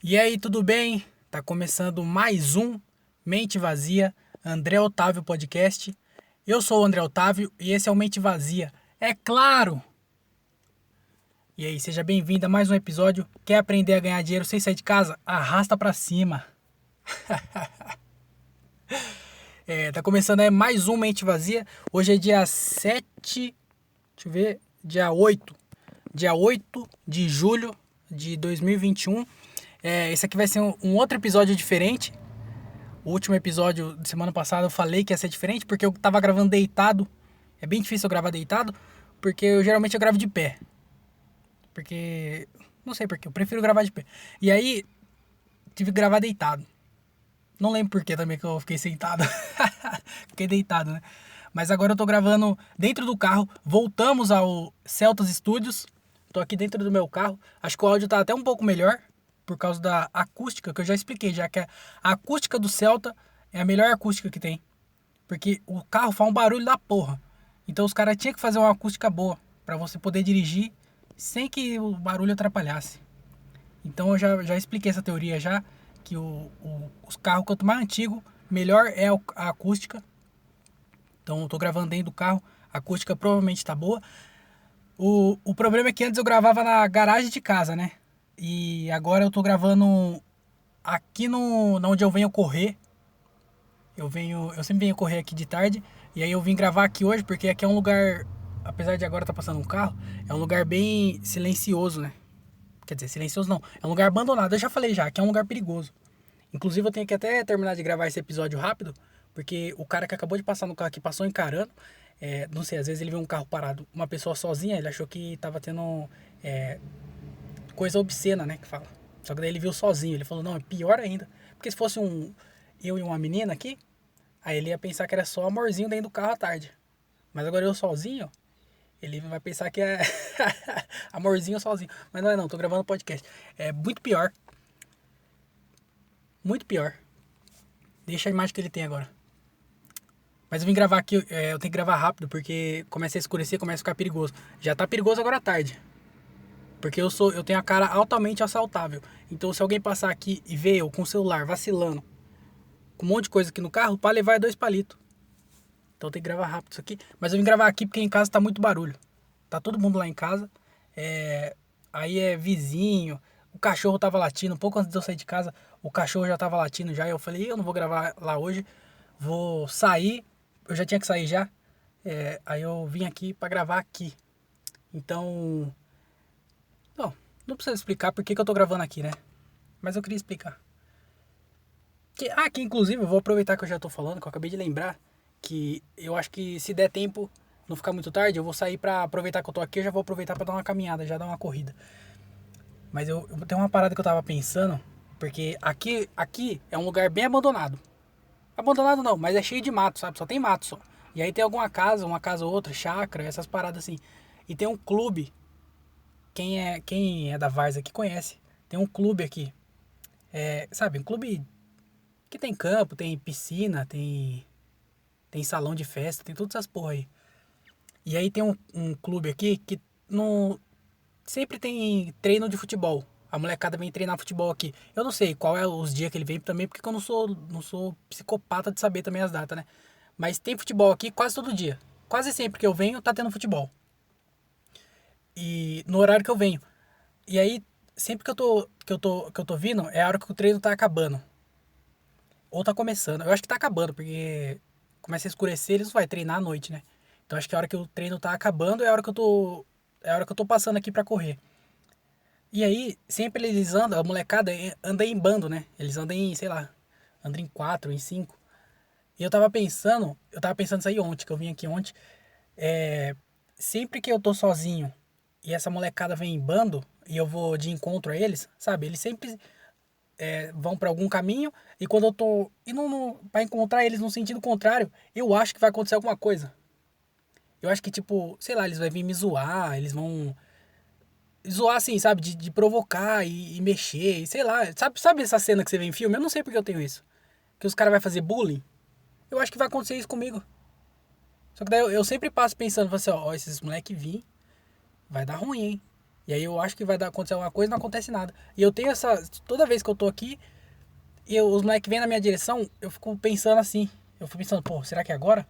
E aí, tudo bem? Tá começando mais um Mente Vazia, André Otávio Podcast. Eu sou o André Otávio e esse é o Mente Vazia. É claro! E aí, seja bem-vindo a mais um episódio. Quer aprender a ganhar dinheiro sem sair de casa? Arrasta pra cima. Tá começando aí mais um Mente Vazia. Hoje é dia 7, deixa eu ver, Dia 8 de julho de 2021. Esse aqui vai ser um outro episódio diferente. O último episódio de semana passada eu falei que ia ser diferente porque eu tava gravando deitado. É bem difícil eu gravar deitado, porque geralmente eu gravo de pé. Porque, não sei porquê, eu prefiro gravar de pé. E aí, tive que gravar deitado. Não lembro por que também que eu fiquei sentado. Fiquei deitado, né? Mas agora eu tô gravando dentro do carro. Voltamos ao Celtas Studios. Tô aqui dentro do meu carro. Acho que o áudio tá até um pouco melhor por causa da acústica, que eu já expliquei, já que a acústica do Celta é a melhor acústica que tem. Porque o carro faz um barulho da porra. Então os caras tinham que fazer uma acústica boa pra você poder dirigir sem que o barulho atrapalhasse. Então eu já expliquei essa teoria já, que os carros quanto mais antigo, melhor é a acústica. Então eu tô gravando dentro do carro, a acústica provavelmente tá boa. O problema é que antes eu gravava na garagem de casa, né? E agora eu tô gravando aqui na onde eu venho correr. Eu sempre venho correr aqui de tarde. E aí eu vim gravar aqui hoje porque aqui é um lugar, apesar de agora tá passando um carro, é um lugar bem silencioso, né? Quer dizer, silencioso não, é um lugar abandonado. Eu já falei já, que é um lugar perigoso. Inclusive eu tenho que até terminar de gravar esse episódio rápido, porque o cara que acabou de passar no carro aqui passou encarando. Não sei, às vezes ele viu um carro parado, uma pessoa sozinha, ele achou que tava tendo coisa obscena, né, que fala. Só que daí ele viu sozinho, ele falou, não, é pior ainda. Porque se fosse eu e uma menina aqui, aí ele ia pensar que era só amorzinho dentro do carro à tarde. Mas agora eu sozinho, ele vai pensar que é amorzinho sozinho. Mas não é não, tô gravando podcast. É muito pior. Muito pior. Deixa a imagem que ele tem agora. Mas eu vim gravar aqui, eu tenho que gravar rápido, porque começa a escurecer, começa a ficar perigoso. Já tá perigoso agora à tarde. Porque eu tenho a cara altamente assaltável. Então se alguém passar aqui e ver eu com o celular vacilando, com um monte de coisa aqui no carro, pra levar é 2 palitos. Então tem que gravar rápido isso aqui. Mas eu vim gravar aqui porque em casa tá muito barulho. Tá todo mundo lá em casa. Aí é vizinho. O cachorro tava latindo. Um pouco antes de eu sair de casa, o cachorro já tava latindo já. E eu falei, eu não vou gravar lá hoje. Vou sair. Eu já tinha que sair já. Aí eu vim aqui pra gravar aqui. Então... Não precisa explicar por que eu tô gravando aqui, né? Mas eu queria explicar. Que inclusive eu vou aproveitar que eu já tô falando, que eu acabei de lembrar, que eu acho que se der tempo, não ficar muito tarde, eu vou sair pra aproveitar que eu tô aqui, eu já vou aproveitar pra dar uma caminhada, já dar uma corrida. Mas eu tenho uma parada que eu tava pensando, porque aqui é um lugar bem abandonado. Abandonado não, mas é cheio de mato, sabe? Só tem mato só. E aí tem uma casa ou outra, chácara, essas paradas assim. E tem um clube. Quem é da Varsa aqui conhece. Tem um clube aqui. Sabe, um clube que tem campo, tem piscina, tem salão de festa, tem todas essas porra aí. E aí tem um clube aqui que não, sempre tem treino de futebol. A molecada vem treinar futebol aqui. Eu não sei qual é os dias que ele vem também, porque eu não sou psicopata de saber também as datas, né? Mas tem futebol aqui quase todo dia. Quase sempre que eu venho, tá tendo futebol. E no horário que eu venho. E aí, sempre que eu tô vindo, é a hora que o treino tá acabando. Ou tá começando. Eu acho que tá acabando, porque começa a escurecer, eles não vai treinar à noite, né? Então acho que a hora que o treino tá acabando é a hora que eu tô. É a hora que eu tô passando aqui pra correr. E aí, sempre eles andam, a molecada anda em bando, né? Eles andam em, sei lá, andam em 4, em 5. E eu tava pensando isso aí ontem, que eu vim aqui ontem. É, sempre que eu tô sozinho e essa molecada vem em bando e eu vou de encontro a eles, sabe? Eles sempre vão pra algum caminho e quando eu tô indo pra encontrar eles no sentido contrário, eu acho que vai acontecer alguma coisa. Eu acho que, tipo, sei lá, eles vão vir me zoar, eles vão zoar assim, sabe? De provocar e mexer, e sei lá. Sabe essa cena que você vê em filme? Eu não sei porque eu tenho isso. Que os caras vão fazer bullying. Eu acho que vai acontecer isso comigo. Só que daí eu sempre passo pensando, assim, ó, esses moleque vir, vai dar ruim, hein? E aí eu acho que vai acontecer alguma coisa, não acontece nada. E eu tenho essa... Toda vez que eu tô aqui, os moleques vêm na minha direção, eu fico pensando assim. Eu fico pensando, pô, será que é agora?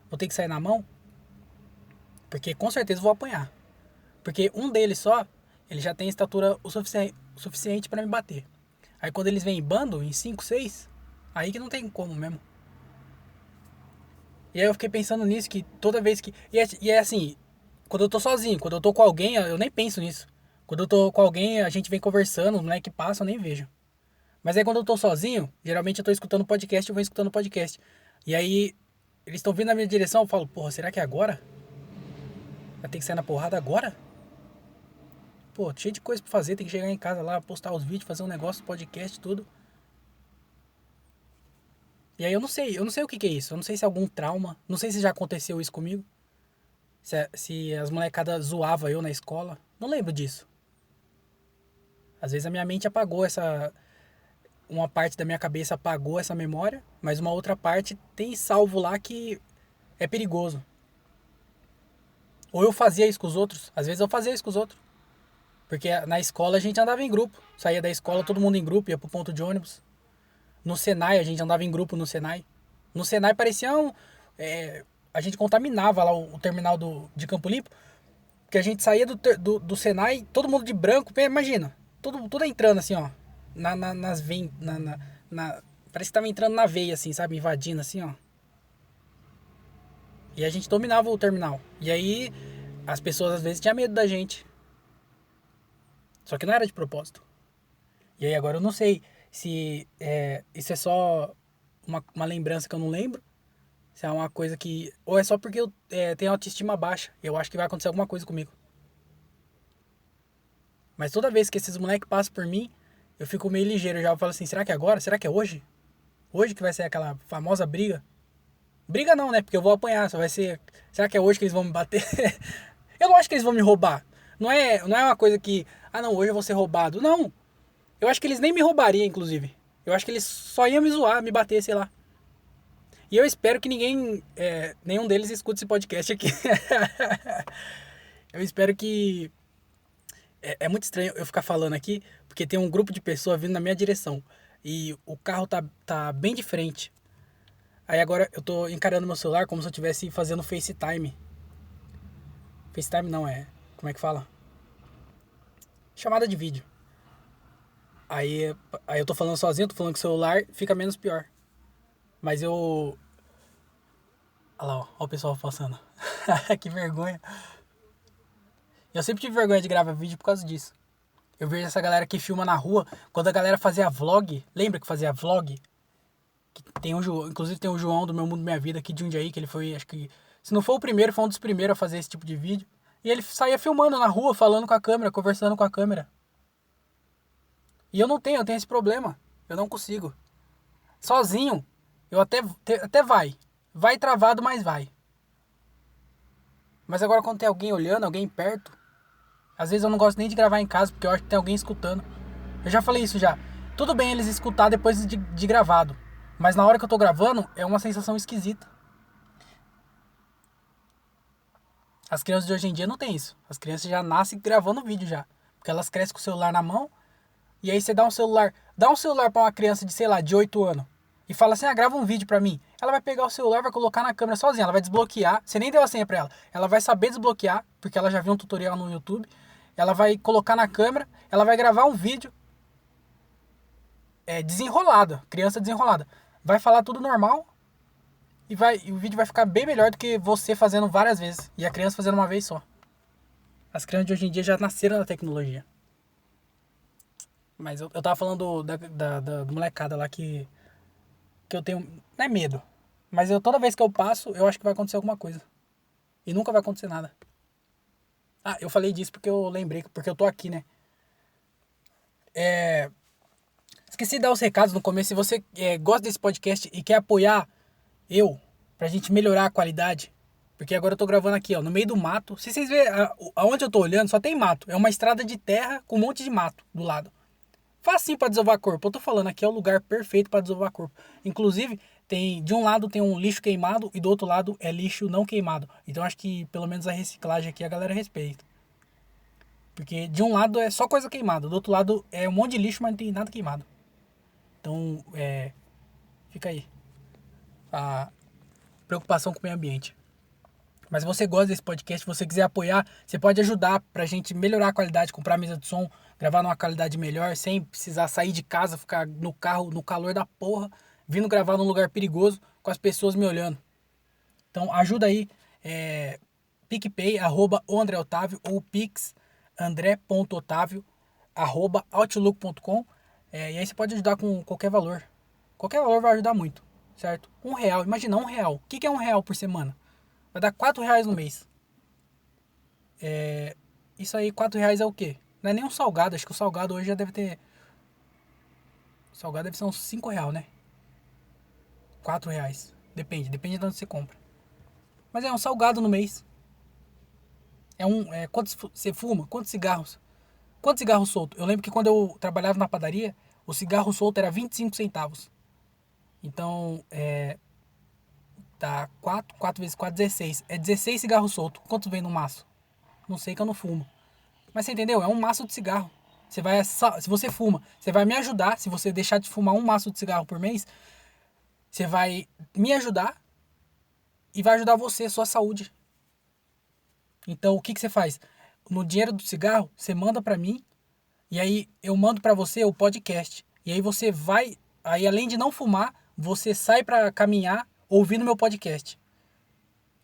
Vou ter que sair na mão? Porque com certeza eu vou apanhar. Porque um deles só, ele já tem estatura o suficiente pra me bater. Aí quando eles vêm em bando, em 5, 6, aí que não tem como mesmo. E aí eu fiquei pensando nisso, que toda vez que... E é assim, quando eu tô sozinho, quando eu tô com alguém, eu nem penso nisso. Quando eu tô com alguém, a gente vem conversando, os moleques passam, eu nem vejo. Mas aí quando eu tô sozinho, geralmente eu tô escutando podcast, eu vou escutando podcast. E aí, eles estão vindo na minha direção, eu falo, porra, será que é agora? Vai ter que sair na porrada agora? Pô, cheio de coisa pra fazer, tem que chegar em casa lá, postar os vídeos, fazer um negócio, podcast, tudo. E aí eu não sei o que é isso. Eu não sei se é algum trauma. Não sei se já aconteceu isso comigo. Se as molecadas zoavam eu na escola. Não lembro disso. Às vezes a minha mente apagou essa. Uma parte da minha cabeça apagou essa memória, mas uma outra parte tem salvo lá que é perigoso. Ou eu fazia isso com os outros. Às vezes eu fazia isso com os outros. Porque na escola a gente andava em grupo. Saía da escola todo mundo em grupo, ia pro ponto de ônibus. No Senai, a gente andava em grupo no Senai. No Senai parecia um... a gente contaminava lá o terminal de Campo Limpo. Porque a gente saía do Senai, todo mundo de branco. Imagina, tudo entrando assim, ó. Nas veias... parece que tava entrando na veia, assim, sabe? Invadindo, assim, ó. E a gente dominava o terminal. E aí, as pessoas às vezes tinham medo da gente. Só que não era de propósito. E aí agora eu não sei se isso é só uma lembrança que eu não lembro. Se é uma coisa que... Ou é só porque eu tenho autoestima baixa. Eu acho que vai acontecer alguma coisa comigo. Mas toda vez que esses moleques passam por mim, eu fico meio ligeiro. Eu já falo assim, será que é agora? Será que é hoje? Hoje que vai ser aquela famosa briga? Briga não, né? Porque eu vou apanhar. Só vai ser... Será que é hoje que eles vão me bater? Eu não acho que eles vão me roubar. Não é uma coisa que... Ah, não, hoje eu vou ser roubado. Não. Eu acho que eles nem me roubariam, inclusive. Eu acho que eles só iam me zoar, me bater, sei lá. E eu espero que nenhum deles escute esse podcast aqui. Eu espero que... É muito estranho eu ficar falando aqui, porque tem um grupo de pessoas vindo na minha direção. E o carro tá bem de frente. Aí agora eu tô encarando meu celular como se eu estivesse fazendo FaceTime. FaceTime não, como é que fala? Chamada de vídeo. Aí eu tô falando sozinho, tô falando com o celular, fica menos pior. Mas eu... Olha lá, ó o pessoal passando. Que vergonha. Eu sempre tive vergonha de gravar vídeo por causa disso. Eu vejo essa galera que filma na rua. Quando a galera fazia vlog, lembra que fazia vlog? Que tem inclusive tem o João do Meu Mundo Minha Vida aqui de Jundiaí, que ele foi, acho que... Se não foi o primeiro, foi um dos primeiros a fazer esse tipo de vídeo. E ele saía filmando na rua, falando com a câmera, conversando com a câmera. E eu tenho esse problema. Eu não consigo. Sozinho, eu até vai. Vai travado, mas vai. Mas agora quando tem alguém olhando, alguém perto, às vezes eu não gosto nem de gravar em casa, porque eu acho que tem alguém escutando. Eu já falei isso já. Tudo bem eles escutar depois de gravado. Mas na hora que eu tô gravando, é uma sensação esquisita. As crianças de hoje em dia não tem isso. As crianças já nascem gravando vídeo já. Porque elas crescem com o celular na mão. E aí você dá um celular. Dá um celular pra uma criança de, sei lá, de 8 anos. E fala assim, grava um vídeo pra mim. Ela vai pegar o celular, vai colocar na câmera sozinha. Ela vai desbloquear. Você nem deu a senha pra ela. Ela vai saber desbloquear, porque ela já viu um tutorial no YouTube. Ela vai colocar na câmera. Ela vai gravar um vídeo. Desenrolada. Criança desenrolada. Vai falar tudo normal. E o vídeo vai ficar bem melhor do que você fazendo várias vezes. E a criança fazendo uma vez só. As crianças de hoje em dia já nasceram na tecnologia. Mas eu tava falando da molecada lá que eu tenho... Não é medo. Mas toda vez que eu passo, eu acho que vai acontecer alguma coisa. E nunca vai acontecer nada. Ah, eu falei disso porque eu lembrei, porque eu tô aqui, né? Esqueci de dar os recados no começo. Se você gosta desse podcast e quer apoiar pra gente melhorar a qualidade, porque agora eu tô gravando aqui, ó, no meio do mato. Se vocês verem aonde eu tô olhando, só tem mato. É uma estrada de terra com um monte de mato do lado. Facinho pra desovar corpo. Eu tô falando, aqui é o lugar perfeito pra desovar corpo. Inclusive, de um lado tem um lixo queimado e do outro lado é lixo não queimado. Então acho que pelo menos a reciclagem aqui a galera respeita. Porque de um lado é só coisa queimada, do outro lado é um monte de lixo, mas não tem nada queimado. Então, fica aí a preocupação com o meio ambiente. Mas se você gosta desse podcast, se você quiser apoiar, você pode ajudar pra gente melhorar a qualidade, comprar mesa de som, gravar numa qualidade melhor, sem precisar sair de casa, ficar no carro, no calor da porra, vindo gravar num lugar perigoso, com as pessoas me olhando. Então ajuda aí, PicPay, @ o André Otávio, ou Pix, andré.otávio, @outlook.com. E aí você pode ajudar com qualquer valor. Qualquer valor vai ajudar muito, certo? R$ 1, imagina R$ 1. O que é R$ 1 por semana? Vai dar R$ 4 no mês. Isso aí, R$ 4 é o quê? Não é nem um salgado, acho que o salgado hoje já deve ter... O salgado deve ser uns R$ 5, né? R$ 4. Depende de onde você compra. Mas é um salgado no mês. Quantos você fuma? Quantos cigarros? Quantos cigarros soltos? Eu lembro que quando eu trabalhava na padaria, o cigarro solto era 25 centavos. Então, dá 4 vezes 4, 16. É 16 cigarros soltos. Quantos vem no maço? Não sei que eu não fumo. Mas você entendeu? É um maço de cigarro. Se você fuma, você vai me ajudar. Se você deixar de fumar um maço de cigarro por mês, você vai me ajudar e vai ajudar você, sua saúde. Então, o que você faz? No dinheiro do cigarro, você manda pra mim e aí eu mando pra você o podcast. E aí você vai, aí além de não fumar, você sai pra caminhar ouvindo meu podcast.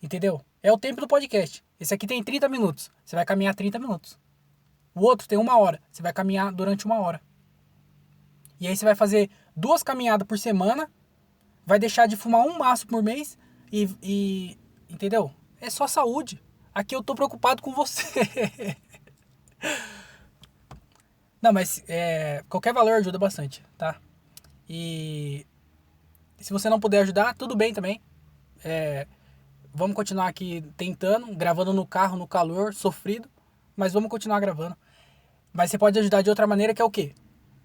Entendeu? É o tempo do podcast. Esse aqui tem 30 minutos. Você vai caminhar 30 minutos. O outro tem 1 hora. Você vai caminhar durante 1 hora. E aí você vai fazer 2 caminhadas por semana. Vai deixar de fumar um maço por mês. Entendeu? É só saúde. Aqui eu tô preocupado com você. Não, mas qualquer valor ajuda bastante, tá? E se você não puder ajudar, tudo bem também. Vamos continuar aqui tentando, gravando no carro, no calor, sofrido. Mas vamos continuar gravando. Mas você pode ajudar de outra maneira, que é o quê?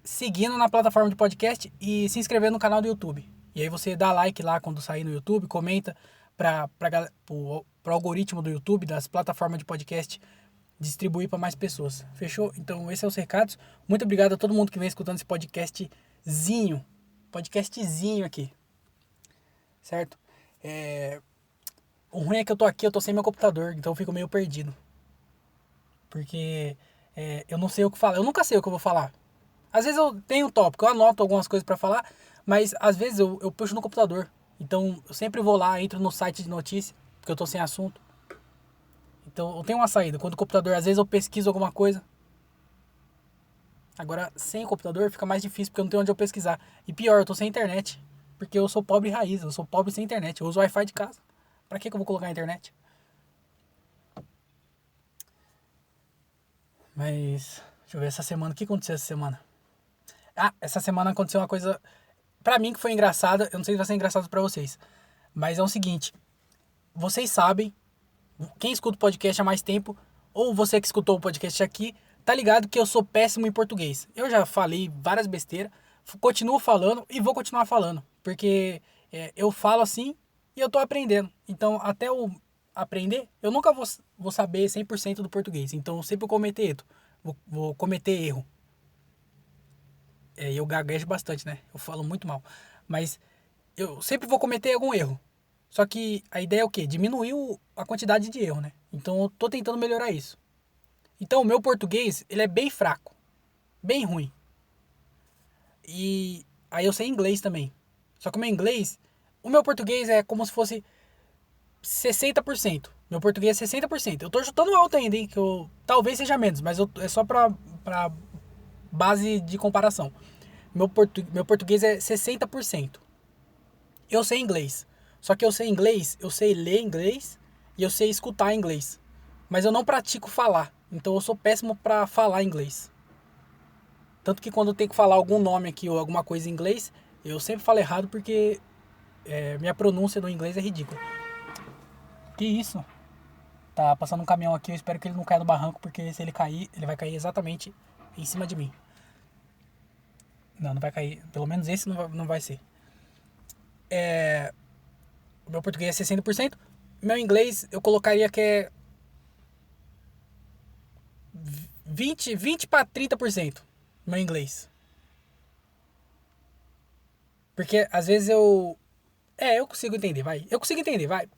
Seguindo na plataforma de podcast e se inscrevendo no canal do YouTube. E aí você dá like lá quando sair no YouTube, comenta pro algoritmo do YouTube, das plataformas de podcast, distribuir para mais pessoas. Fechou? Então, esses são os recados. Muito obrigado a todo mundo que vem escutando esse podcastzinho. Podcastzinho aqui. Certo? O ruim é que eu tô sem meu computador, então eu fico meio perdido. Porque eu não sei o que falar. Eu nunca sei o que eu vou falar. Às vezes eu tenho um tópico, eu anoto algumas coisas pra falar, mas às vezes eu puxo no computador. Então eu sempre vou lá, entro no site de notícia, porque eu tô sem assunto. Então eu tenho uma saída. Quando o computador, às vezes eu pesquiso alguma coisa. Agora, sem o computador fica mais difícil, porque eu não tenho onde eu pesquisar. E pior, eu tô sem internet. Porque eu sou pobre raiz, eu sou pobre sem internet. Eu uso Wi-Fi de casa. Pra que eu vou colocar a internet? Mas, deixa eu ver essa semana. O que aconteceu essa semana? Essa semana aconteceu uma coisa, pra mim, que foi engraçada. Eu não sei se vai ser engraçado pra vocês. Mas é o seguinte. Vocês sabem, quem escuta o podcast há mais tempo, ou você que escutou o podcast aqui, tá ligado que eu sou péssimo em português. Eu já falei várias besteiras, continuo falando e vou continuar falando. Porque eu falo assim e eu tô aprendendo. Então, até eu aprender, eu nunca vou saber 100% do português. Então, eu sempre vou cometer erro. Vou cometer erro. Eu gaguejo bastante, né? Eu falo muito mal. Mas eu sempre vou cometer algum erro. Só que a ideia é o quê? Diminuir a quantidade de erro, né? Então eu tô tentando melhorar isso. Então o meu português, ele é bem fraco. Bem ruim. E aí eu sei inglês também. Só que o meu português é como se fosse 60%. Meu português é 60%. Eu tô chutando alto ainda, hein? Talvez seja menos, mas é só pra base de comparação. Meu português é 60%. Eu sei inglês. Só que eu sei inglês, eu sei ler inglês e eu sei escutar inglês. Mas eu não pratico falar. Então eu sou péssimo pra falar inglês. Tanto que quando eu tenho que falar algum nome aqui ou alguma coisa em inglês, eu sempre falo errado porque minha pronúncia do inglês é ridícula. Que isso? Tá passando um caminhão aqui, eu espero que ele não caia no barranco, porque se ele cair, ele vai cair exatamente em cima de mim. Não vai cair. Pelo menos esse não vai ser. O meu português é 60%. Meu inglês eu colocaria que é 20 para 30% no meu inglês. Porque às vezes eu consigo entender, vai. Eu consigo entender, vai.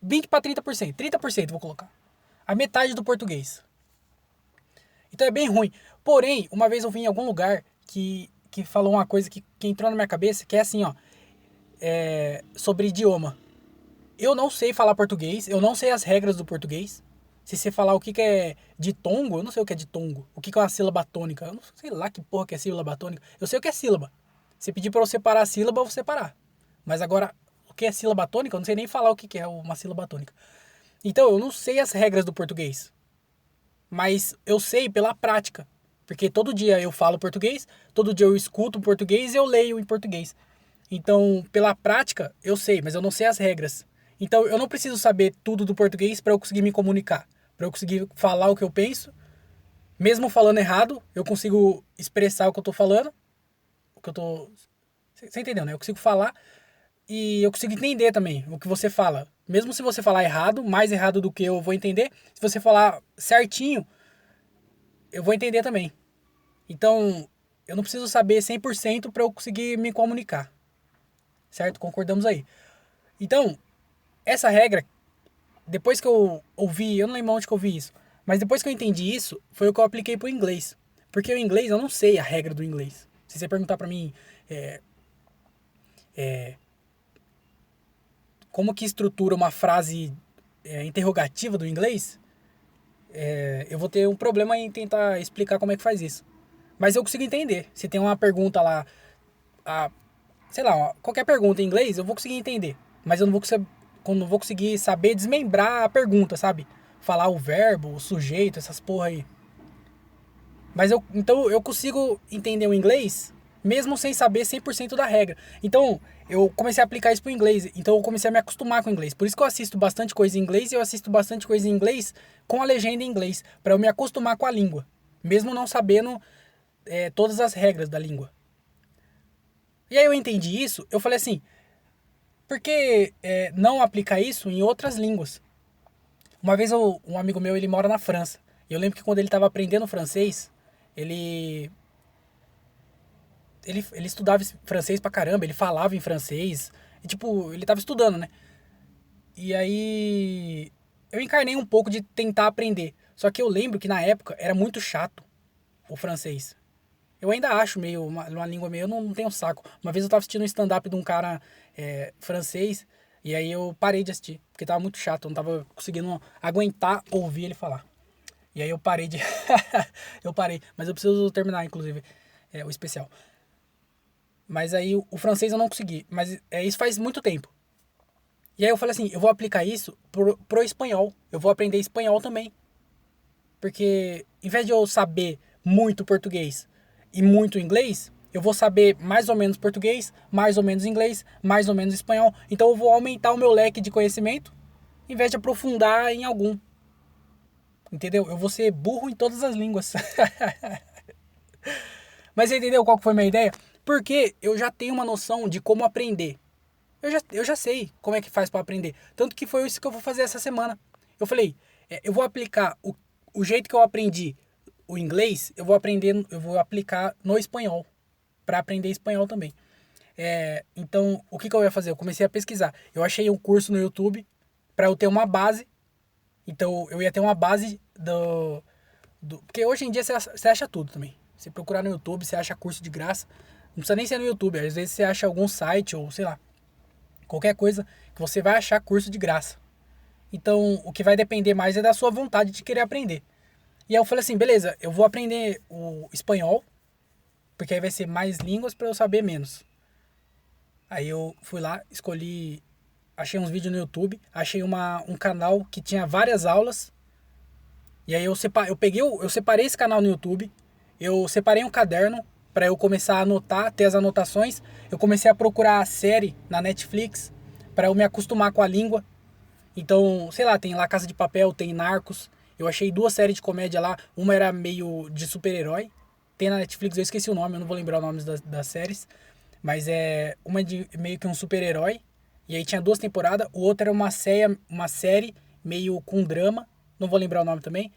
20 para 30%. 30% vou colocar. A metade do português. Então é bem ruim. Porém, uma vez eu vi em algum lugar que falou uma coisa que entrou na minha cabeça, que é assim, ó. Sobre idioma. Eu não sei falar português, eu não sei as regras do português. Se você falar o que é ditongo, eu não sei o que é ditongo. O que é uma sílaba tônica, eu não sei lá que porra que é sílaba tônica. Eu sei o que é sílaba. Se pedir pra eu separar a sílaba, eu vou separar. Mas agora, o que é sílaba tônica, eu não sei nem falar o que é uma sílaba tônica. Então, eu não sei as regras do português. Mas eu sei pela prática. Porque todo dia eu falo português, todo dia eu escuto português e eu leio em português. Então, pela prática, eu sei, mas eu não sei as regras. Então, eu não preciso saber tudo do português para eu conseguir me comunicar, para eu conseguir falar o que eu penso. Mesmo falando errado, eu consigo expressar o que eu tô falando. O que eu tô... Você entendeu, né? Eu consigo falar e eu consigo entender também o que você fala. Mesmo se você falar errado, mais errado do que eu vou entender, se você falar certinho, eu vou entender também. Então, eu não preciso saber 100% para eu conseguir me comunicar. Certo? Concordamos aí. Então, essa regra, depois que eu ouvi, eu não lembro onde que eu ouvi isso, mas depois que eu entendi isso, foi o que eu apliquei pro inglês. Porque o inglês, eu não sei a regra do inglês. Se você perguntar pra mim como que estrutura uma frase interrogativa do inglês, eu vou ter um problema em tentar explicar como é que faz isso. Mas eu consigo entender. Se tem uma pergunta lá, sei lá, qualquer pergunta em inglês, eu vou conseguir entender. Mas eu não vou conseguir saber desmembrar a pergunta, sabe? Falar o verbo, o sujeito, essas porra aí. Mas então eu consigo entender o inglês mesmo sem saber 100% da regra. Então, eu comecei a aplicar isso pro inglês. Então, eu comecei a me acostumar com o inglês. Por isso que eu assisto bastante coisa em inglês e eu assisto bastante coisa em inglês com a legenda em inglês, para eu me acostumar com a língua, mesmo não sabendo todas as regras da língua. E aí eu entendi isso, eu falei assim, por que não aplicar isso em outras línguas? Uma vez um amigo meu, ele mora na França. E eu lembro que quando ele estava aprendendo francês, ele ele estudava francês pra caramba, ele falava em francês. E, tipo, ele tava estudando, né? E aí eu encarnei um pouco de tentar aprender. Só que eu lembro que na época era muito chato o francês. Eu ainda acho meio uma língua meio... Eu não tenho saco. Uma vez eu tava assistindo um stand-up de um cara francês. E aí eu parei de assistir. Porque tava muito chato. Eu não tava conseguindo aguentar ouvir ele falar. E aí eu parei de... eu parei. Mas eu preciso terminar, inclusive, o especial. Mas aí o francês eu não consegui. Mas isso faz muito tempo. E aí eu falei assim, eu vou aplicar isso pro espanhol. Eu vou aprender espanhol também. Porque em vez de eu saber muito português e muito inglês, eu vou saber mais ou menos português, mais ou menos inglês, mais ou menos espanhol. Então eu vou aumentar o meu leque de conhecimento em vez de aprofundar em algum. Entendeu? Eu vou ser burro em todas as línguas. Mas você entendeu qual que foi a minha ideia? Porque eu já tenho uma noção de como aprender. Eu já sei como é que faz para aprender. Tanto que foi isso que eu vou fazer essa semana. Eu falei, eu vou aplicar o jeito que eu aprendi o inglês, eu vou aplicar no espanhol. Para aprender espanhol também. Então, o que eu ia fazer? Eu comecei a pesquisar. Eu achei um curso no YouTube para eu ter uma base. Então, eu ia ter uma base porque hoje em dia você acha tudo também. Você procurar no YouTube, você acha curso de graça. Não precisa nem ser no YouTube. Às vezes você acha algum site ou sei lá. Qualquer coisa que você vai achar curso de graça. Então, o que vai depender mais é da sua vontade de querer aprender. E aí eu falei assim, beleza, eu vou aprender o espanhol, porque aí vai ser mais línguas para eu saber menos. Aí eu fui lá, achei uns vídeos no YouTube, achei um canal que tinha várias aulas. E aí eu separei esse canal no YouTube, eu separei um caderno para eu começar a anotar, ter as anotações. Eu comecei a procurar a série na Netflix para eu me acostumar com a língua. Então, sei lá, tem La Casa de Papel, tem Narcos. Eu achei 2 séries de comédia lá. Uma era meio de super-herói. Tem na Netflix, eu esqueci o nome, eu não vou lembrar os nomes das séries. Mas uma de meio que um super-herói. E aí tinha 2 temporadas. O outro era uma série meio com drama. Não vou lembrar o nome também.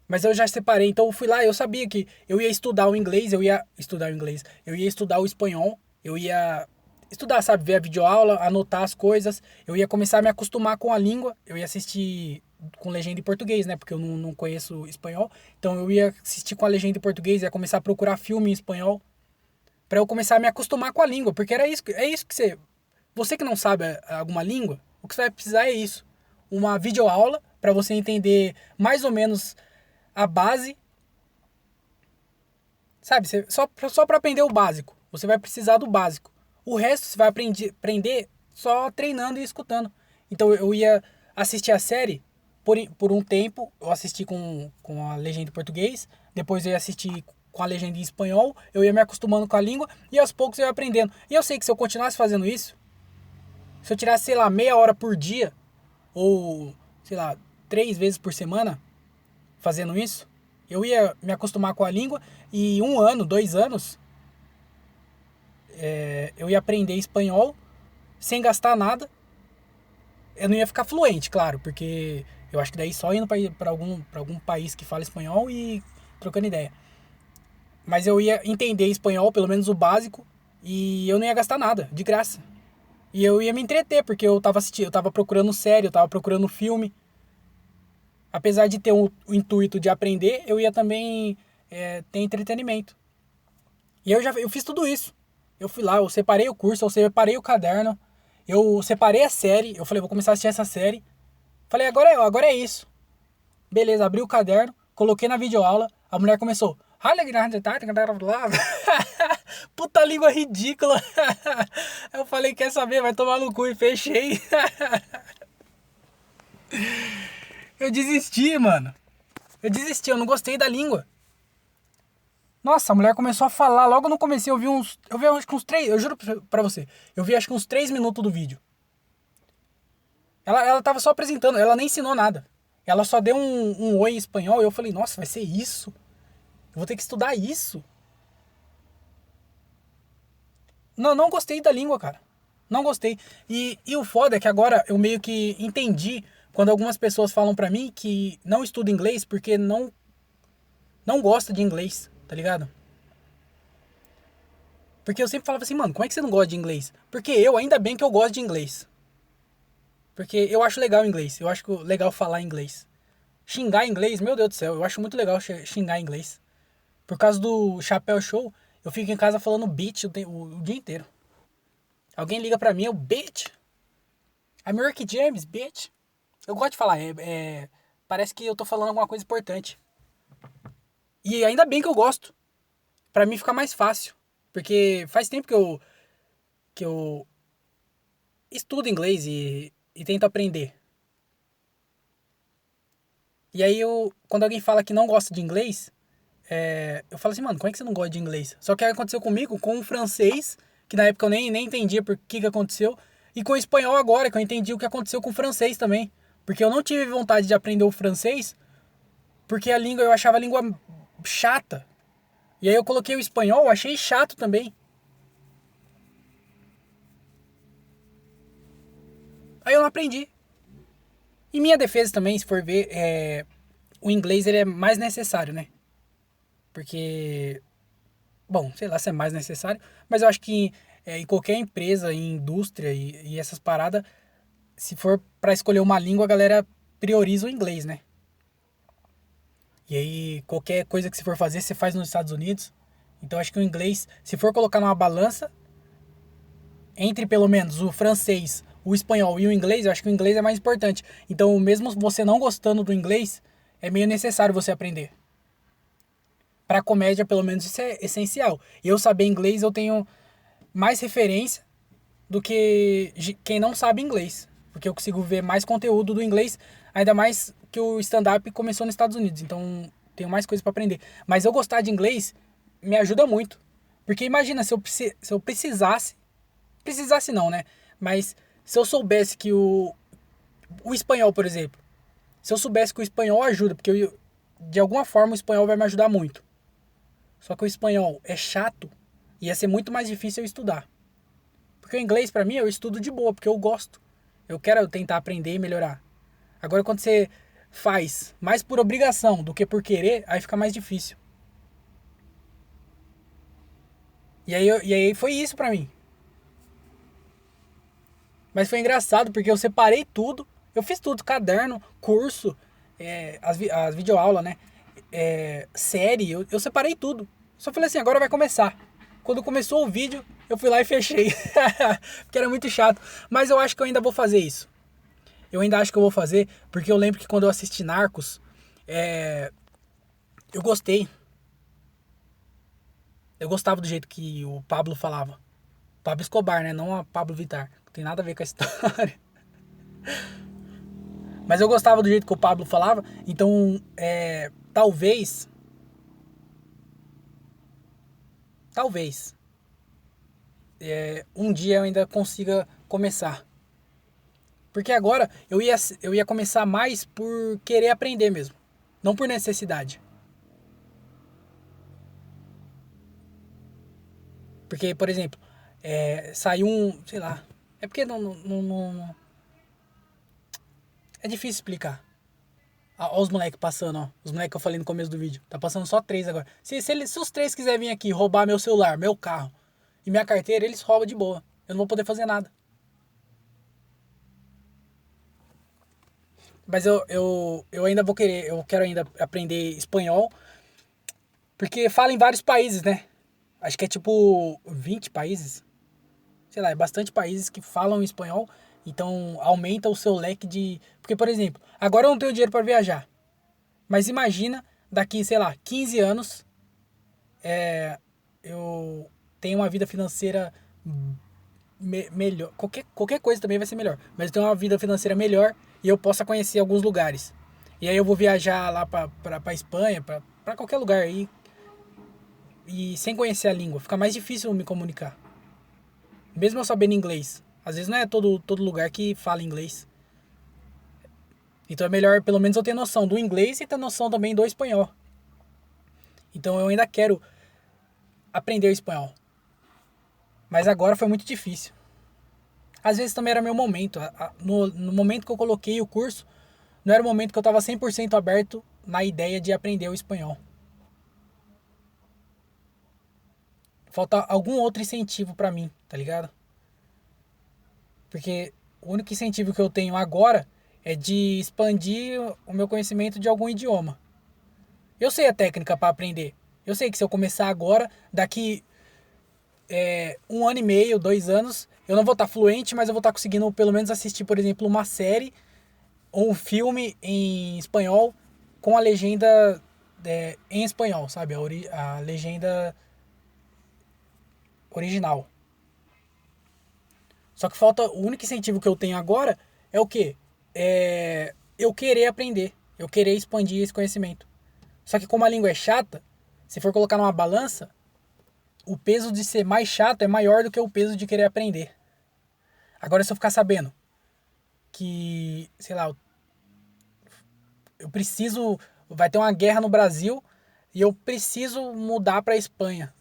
Mas eu já separei, então eu fui lá, eu sabia que eu ia estudar o inglês, eu ia estudar o espanhol, eu ia estudar, sabe, ver a videoaula, anotar as coisas, eu ia começar a me acostumar com a língua, eu ia assistir com legenda em português, né, porque eu não conheço espanhol, então eu ia assistir com a legenda em português, ia começar a procurar filme em espanhol, pra eu começar a me acostumar com a língua, porque era isso, é isso que você que não sabe alguma língua, o que você vai precisar é isso, uma videoaula pra você entender mais ou menos a base, sabe? Só para aprender o básico. Você vai precisar do básico. O resto você vai aprender só treinando e escutando. Então eu ia assistir a série por um tempo. Eu assisti com a legenda em português. Depois eu ia assistir com a legenda em espanhol. Eu ia me acostumando com a língua. E aos poucos eu ia aprendendo. E eu sei que se eu continuasse fazendo isso, se eu tirasse, sei lá, meia hora por dia, ou, sei lá, 3 vezes por semana, fazendo isso, eu ia me acostumar com a língua e 1 ano, 2 anos, eu ia aprender espanhol sem gastar nada. Eu não ia ficar fluente, claro, porque eu acho que daí só indo para algum país que fala espanhol e trocando ideia. Mas eu ia entender espanhol, pelo menos o básico, e eu não ia gastar nada, de graça. E eu ia me entreter, porque eu tava assistindo, eu tava procurando série, eu tava procurando filme. Apesar de ter o intuito de aprender, eu ia também ter entretenimento. E eu fiz tudo isso. Eu fui lá, eu separei o curso, eu separei o caderno, eu separei a série, eu falei, vou começar a assistir essa série. Falei, agora é isso. Beleza, abri o caderno, coloquei na videoaula, a mulher começou. Puta língua ridícula. Eu falei, quer saber, vai tomar no cu e fechei. Eu desisti, mano. Eu não gostei da língua. Nossa, a mulher começou a falar, logo no começo eu vi acho que uns 3, eu juro pra você, eu vi acho que uns 3 minutos do vídeo. Ela tava só apresentando, ela nem ensinou nada. Ela só deu um oi em espanhol e eu falei, nossa, vai ser isso? Eu vou ter que estudar isso? Não gostei da língua, cara. Não gostei. E o foda é que agora eu meio que entendi quando algumas pessoas falam pra mim que não estuda inglês porque não gosta de inglês, tá ligado? Porque eu sempre falava assim, mano, como é que você não gosta de inglês? Porque ainda bem que eu gosto de inglês. Porque eu acho legal inglês. Eu acho legal falar inglês. Xingar inglês, meu Deus do céu, eu acho muito legal xingar inglês. Por causa do Chapéu Show, eu fico em casa falando bitch o dia inteiro. Alguém liga pra mim, eu bitch. I'm Rick James, bitch. Eu gosto de falar, parece que eu tô falando alguma coisa importante. E ainda bem que eu gosto. Pra mim fica mais fácil. Porque faz tempo que eu estudo inglês e tento aprender. E aí quando alguém fala que não gosta de inglês, eu falo assim, mano, como é que você não gosta de inglês? Só que aconteceu comigo com o francês, que na época eu nem entendia por que aconteceu, e com o espanhol agora, que eu entendi o que aconteceu com o francês também. Porque eu não tive vontade de aprender o francês, porque eu achava a língua chata. E aí eu coloquei o espanhol, achei chato também. Aí eu não aprendi. Em minha defesa também, se for ver, o inglês ele é mais necessário, né? Porque, bom, sei lá se é mais necessário, mas eu acho que em qualquer empresa, em indústria e essas paradas, se for pra escolher uma língua, a galera prioriza o inglês, né? E aí, qualquer coisa que você for fazer, você faz nos Estados Unidos. Então, acho que o inglês, se for colocar numa balança, entre pelo menos o francês, o espanhol e o inglês, eu acho que o inglês é mais importante. Então, mesmo você não gostando do inglês, é meio necessário você aprender. Para comédia, pelo menos, isso é essencial. Eu saber inglês, eu tenho mais referência do que quem não sabe inglês. Porque eu consigo ver mais conteúdo do inglês, ainda mais que o stand-up começou nos Estados Unidos. Então, tenho mais coisas para aprender. Mas eu gostar de inglês me ajuda muito. Porque imagina se eu precisasse... Precisasse não, né? Mas se eu soubesse que o espanhol, por exemplo. Se eu soubesse que o espanhol ajuda, porque de alguma forma o espanhol vai me ajudar muito. Só que o espanhol é chato, ia ser muito mais difícil eu estudar. Porque o inglês, pra mim, eu estudo de boa, porque eu gosto. Eu quero tentar aprender e melhorar. Agora, quando você faz mais por obrigação do que por querer, aí fica mais difícil. E aí foi isso pra mim. Mas foi engraçado porque eu separei tudo. Eu fiz tudo, caderno, curso, as videoaulas, né? Série, eu separei tudo. Só falei assim, agora vai começar. Quando começou o vídeo, eu fui lá e fechei. Porque era muito chato. Mas eu acho que eu ainda vou fazer isso. Eu ainda acho que eu vou fazer, porque eu lembro que quando eu assisti Narcos, eu gostei. Eu gostava do jeito que o Pablo falava. Pablo Escobar, né? Não a Pablo Vittar. Não tem nada a ver com a história. Mas eu gostava do jeito que o Pablo falava. Então, talvez. Talvez. Um dia eu ainda consiga começar. Porque agora eu ia começar mais por querer aprender mesmo. Não por necessidade. Porque, por exemplo, saiu um. Sei lá. É porque é difícil explicar. Olha os moleques passando, ó. Os moleques que eu falei no começo do vídeo. Tá passando só 3 agora. Se os 3 quiserem vir aqui roubar meu celular, meu carro e minha carteira, eles roubam de boa. Eu não vou poder fazer nada. Mas eu ainda vou querer. Eu quero ainda aprender espanhol. Porque fala em vários países, né? Acho que é tipo 20 países. Sei lá, é bastante países que falam espanhol. Então aumenta o seu leque de. Porque, por exemplo, agora eu não tenho dinheiro para viajar. Mas imagina, daqui, sei lá, 15 anos, eu tenho uma vida financeira melhor. Qualquer coisa também vai ser melhor. Mas eu tenho uma vida financeira melhor e eu possa conhecer alguns lugares. E aí eu vou viajar lá pra Espanha, pra qualquer lugar aí. E sem conhecer a língua. Fica mais difícil me comunicar. Mesmo eu sabendo inglês. Às vezes não é todo lugar que fala inglês. Então é melhor pelo menos eu ter noção do inglês e ter noção também do espanhol. Então eu ainda quero aprender o espanhol. Mas agora foi muito difícil. Às vezes também era meu momento. No momento que eu coloquei o curso, não era o momento que eu estava 100% aberto na ideia de aprender o espanhol. Falta algum outro incentivo pra mim, tá ligado? Porque o único incentivo que eu tenho agora é de expandir o meu conhecimento de algum idioma. Eu sei a técnica para aprender. Eu sei que se eu começar agora, daqui 1 ano e meio, 2 anos, eu não vou estar fluente, mas eu vou estar conseguindo pelo menos assistir, por exemplo, uma série ou um filme em espanhol com a legenda em espanhol, sabe? A legenda original. Só que falta, o único incentivo que eu tenho agora é o quê? Eu querer aprender, eu querer expandir esse conhecimento. Só que como a língua é chata, se for colocar numa balança, o peso de ser mais chato é maior do que o peso de querer aprender. Agora se eu ficar sabendo que, sei lá, eu preciso, vai ter uma guerra no Brasil e eu preciso mudar para Espanha.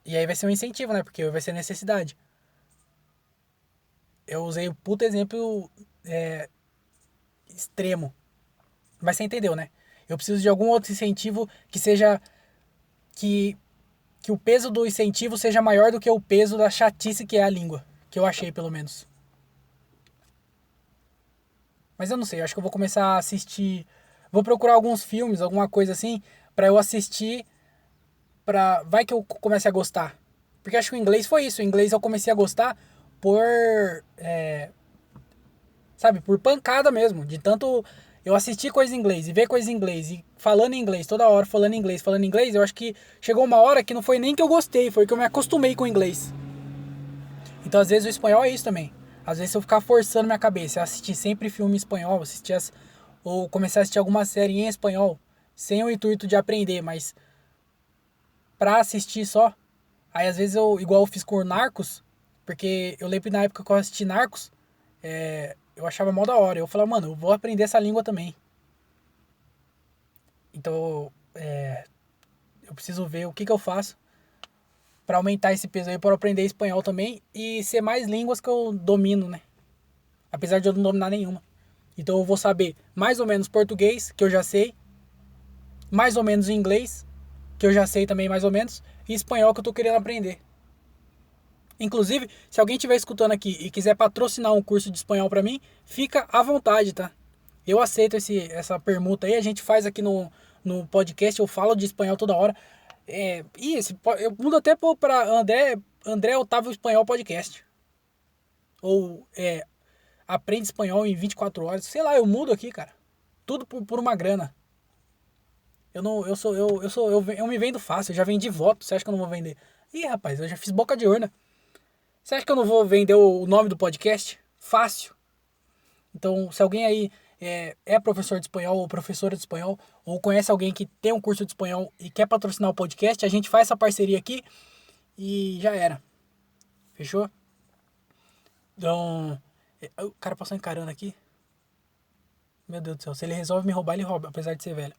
E aí vai ser um incentivo, né? Porque vai ser necessidade. Eu usei o puto exemplo extremo. Mas você entendeu, né? Eu preciso de algum outro incentivo que seja que que o peso do incentivo seja maior do que o peso da chatice que é a língua, que eu achei pelo menos. Mas eu não sei, eu acho que eu vou começar a assistir, vou procurar alguns filmes, alguma coisa assim, pra eu assistir, pra vai que eu comece a gostar. Porque acho que o inglês foi isso, o inglês eu comecei a gostar por, sabe, por pancada mesmo, de tanto eu assistir coisa em inglês e ver coisa em inglês e falando em inglês toda hora, falando em inglês, eu acho que chegou uma hora que não foi nem que eu gostei, foi que eu me acostumei com o inglês. Então, às vezes, o espanhol é isso também. Às vezes, se eu ficar forçando minha cabeça, assistir sempre filme em espanhol, ou começar a assistir alguma série em espanhol, sem o intuito de aprender, mas pra assistir só. Aí, às vezes, igual eu fiz com o Narcos, porque eu lembro que na época que eu assisti Narcos, eu achava mó da hora. Eu falava, mano, eu vou aprender essa língua também. Então, eu preciso ver o que eu faço pra aumentar esse peso aí, pra eu aprender espanhol também e ser mais línguas que eu domino, né? apesar de eu não dominar nenhuma. Então eu vou saber mais ou menos português, que eu já sei, mais ou menos inglês, que eu já sei também mais ou menos, e espanhol que eu tô querendo aprender. Inclusive, se alguém estiver escutando aqui e quiser patrocinar um curso de espanhol pra mim, fica à vontade, tá? Eu aceito essa permuta aí, a gente faz aqui no podcast, eu falo de espanhol toda hora. Eu mudo até pra André Otávio Espanhol Podcast. Ou aprende espanhol em 24 horas. Sei lá, eu mudo aqui, cara. Tudo por uma grana. Eu me vendo fácil, eu já vendi voto, você acha que eu não vou vender? Ih, rapaz, eu já fiz boca de urna. Você acha que eu não vou vender o nome do podcast? Fácil. Então, se alguém aí é professor de espanhol ou professora de espanhol, ou conhece alguém que tem um curso de espanhol e quer patrocinar o podcast, a gente faz essa parceria aqui e já era. Fechou? Então, o cara passou encarando aqui. Meu Deus do céu, se ele resolve me roubar, ele rouba, apesar de ser velho.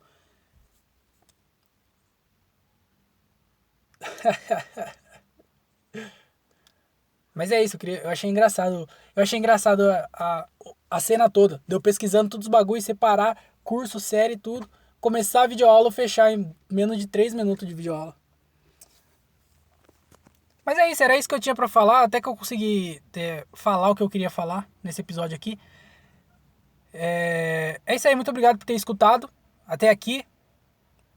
Mas é isso, eu achei engraçado. Eu achei engraçado a cena toda. Deu pesquisando todos os bagulhos, separar curso, série, tudo. Começar a videoaula ou fechar em menos de 3 minutos de videoaula. Mas é isso, era isso que eu tinha pra falar. Até que eu consegui falar o que eu queria falar nesse episódio aqui. É isso aí, muito obrigado por ter escutado até aqui.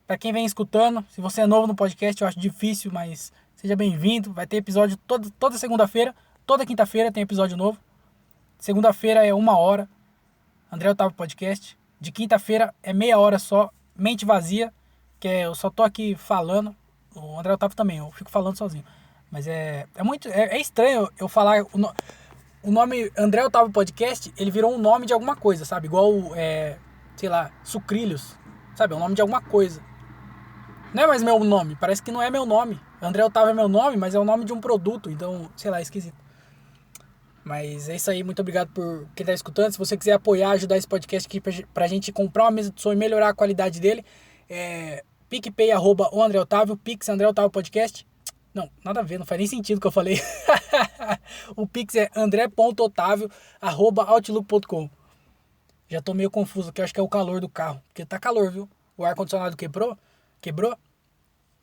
Pra quem vem escutando, se você é novo no podcast, eu acho difícil, mas seja bem-vindo. Vai ter episódio toda segunda-feira. Toda quinta-feira tem episódio novo. Segunda-feira é 1 hora. André Otávio Podcast. De quinta-feira é meia hora só. Mente vazia. Que eu só tô aqui falando. O André Otávio também, eu fico falando sozinho. Mas é estranho eu falar o nome André Otávio Podcast, ele virou um nome de alguma coisa, sabe? Igual, sei lá, Sucrilhos. Sabe? É o nome de alguma coisa. Não é mais meu nome, parece que não é meu nome. André Otávio é meu nome, mas é o nome de um produto, então, sei lá, é esquisito. Mas é isso aí, muito obrigado por quem tá escutando. Se você quiser apoiar, ajudar esse podcast aqui pra gente comprar uma mesa de som e melhorar a qualidade dele, PicPay, o André Otávio, Pix, André Otávio Podcast. Não, nada a ver, não faz nem sentido o que eu falei. O Pix é andré.otavio@outlook.com. Já tô meio confuso aqui, acho que é o calor do carro. Porque tá calor, viu? O ar-condicionado quebrou,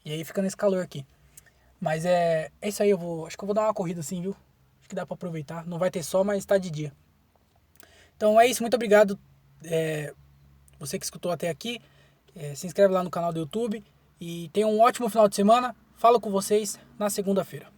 e aí fica nesse calor aqui. Mas é isso aí, acho que eu vou dar uma corrida assim, viu? Acho que dá pra aproveitar. Não vai ter sol, mas tá de dia. Então é isso, muito obrigado. Você que escutou até aqui. Se inscreve lá no canal do YouTube. E tenha um ótimo final de semana. Falo com vocês na segunda-feira.